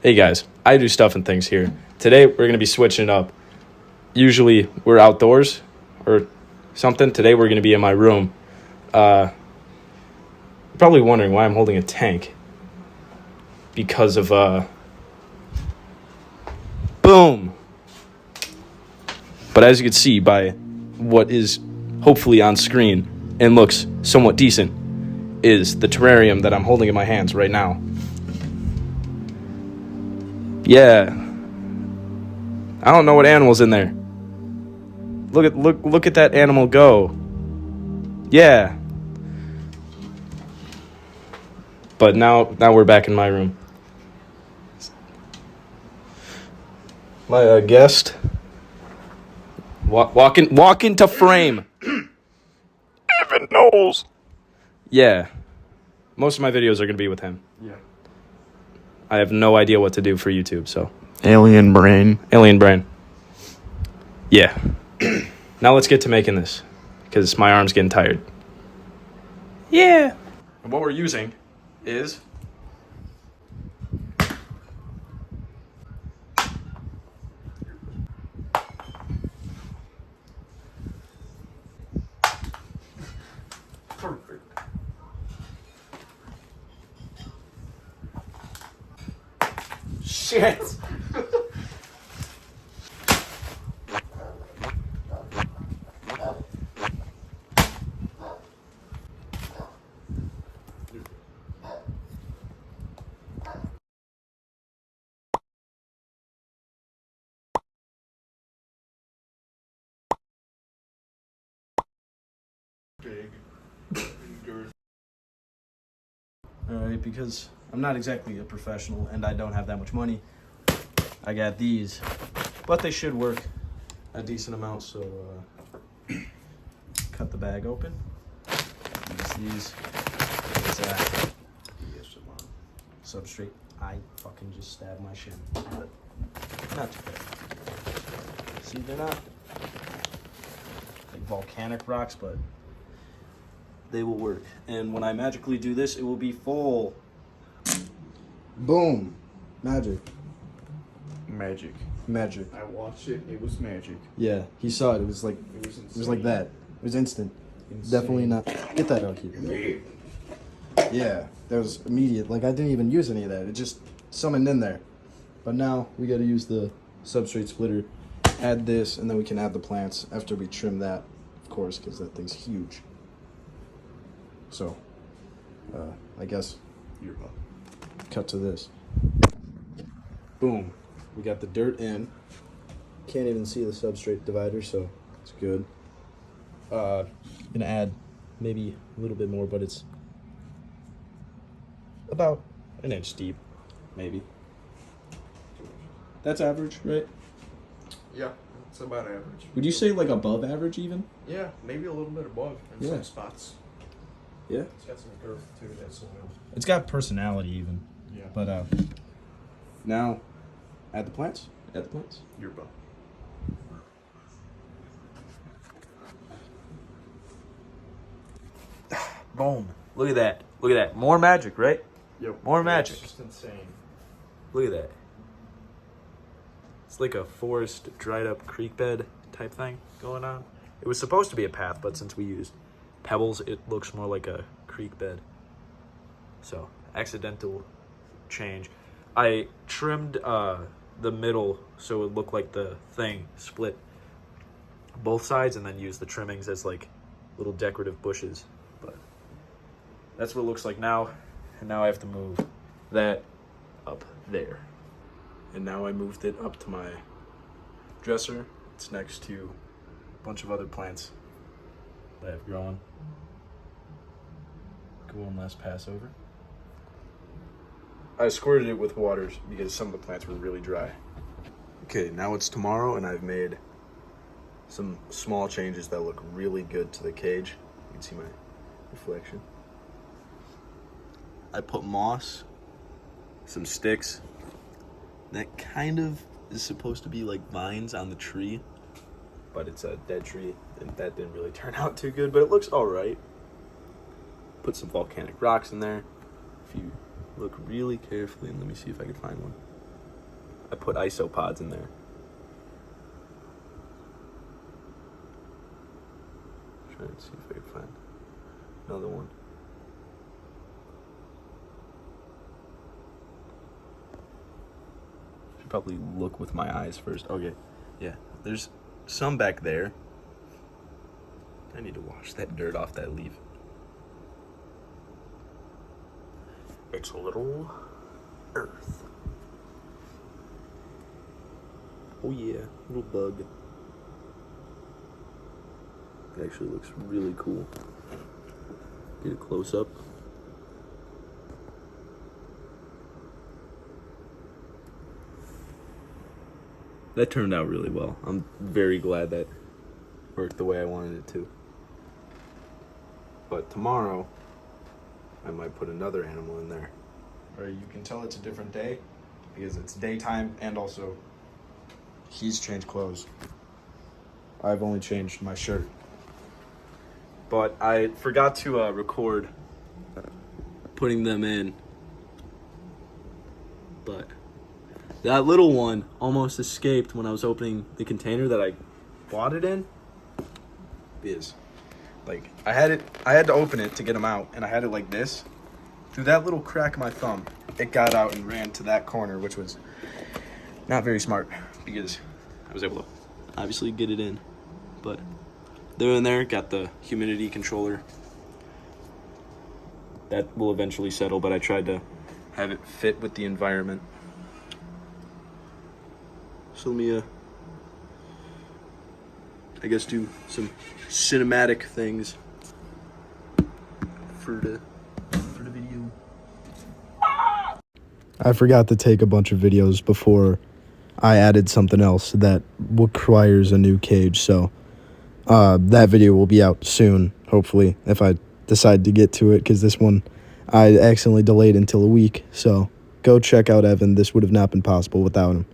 Hey guys, I do stuff and things here. Today we're going to be switching it up. Usually we're outdoors or something. Today we're going to be in my room. You're probably wondering why I'm holding a tank. Because of, boom! But as you can see by what is hopefully on screen and looks somewhat decent, is the terrarium that I'm holding in my hands right now. Yeah. I don't know what animal's in there. Look at that animal go. Yeah. But now we're back in my room. My guest. Walk into frame. Evan Knowles. Yeah. Most of my videos are going to be with him. Yeah. I have no idea what to do for YouTube, so. Alien brain. Alien brain. Yeah. Now let's get to making this, because my arm's getting tired. Yeah. And what we're using is... Perfect. Shit. Big. Alright, because I'm not exactly a professional and I don't have that much money, I got these. But they should work a decent amount, so cut the bag open. Use these as a substrate. I fucking just stabbed my shin, but not too bad. See, they're not like volcanic rocks, but they will work. And when I magically do this, it will be full. Boom. Magic. Magic. Magic. I watched it. It was magic. Yeah, he saw it. It was like that. It was instant. Insane. Definitely not. Get that out here. Yeah, that was immediate. Like I didn't even use any of that. It just summoned in there. But now we got to use the substrate splitter. Add this, and then we can add the plants after we trim that, of course, because that thing's huge. So, I guess You're up. cut to this. Boom. We got the dirt in. Can't even see the substrate divider, so it's good. Gonna add maybe a little bit more, but it's about an inch deep, maybe. That's average, right? Yeah, it's about average. Would you say like above average even? Yeah, maybe a little bit above in Yeah. some spots. Yeah. It's got some girth to that soil. It's got personality even. Yeah. But now add the plants. Add the plants. You're up. Boom. Look at that. Look at that. More magic, right? Yep. More magic. It's just insane. Look at that. It's like a forest, dried up creek bed type thing going on. It was supposed to be a path, but since we used pebbles, it looks more like a creek bed. So, accidental change. I trimmed the middle so it looked like the thing split both sides and then used the trimmings as like little decorative bushes. But that's what it looks like now. And now I have to move that up there. And now I moved it up to my dresser. It's next to a bunch of other plants that I have growing. Go one last pass over. I squirted it with water because some of the plants were really dry. Okay, now it's tomorrow and I've made some small changes that look really good to the cage. You can see my reflection. I put moss, some sticks. That kind of is supposed to be like vines on the tree, but it's a dead tree, and that didn't really turn out too good, but it looks all right. Put some volcanic rocks in there. If you look really carefully, and let me see if I can find one. I put isopods in there. Try and see if I can find another one. Should probably look with my eyes first. Okay, yeah, there's some back there. I need to wash that dirt off that leaf. It's a little earth. Oh yeah, little bug. It actually looks really cool. Get a close up. That turned out really well. I'm very glad that worked the way I wanted it to. But tomorrow, I might put another animal in there. Or you can tell it's a different day because it's daytime and also he's changed clothes. I've only changed my shirt. But I forgot to record putting them in. But that little one almost escaped when I was opening the container that I bought it in. Because, like, I had to open it to get him out, and I had it like this. Through that little crack of my thumb, it got out and ran to that corner, which was not very smart because I was able to obviously get it in. But they're in there, got the humidity controller. That will eventually settle, but I tried to have it fit with the environment. So let me, I guess, do some cinematic things for the video. I forgot to take a bunch of videos before I added something else that requires a new cage, so that video will be out soon, hopefully, if I decide to get to it, because this one I accidentally delayed until a week, so go check out Evan. This would have not been possible without him.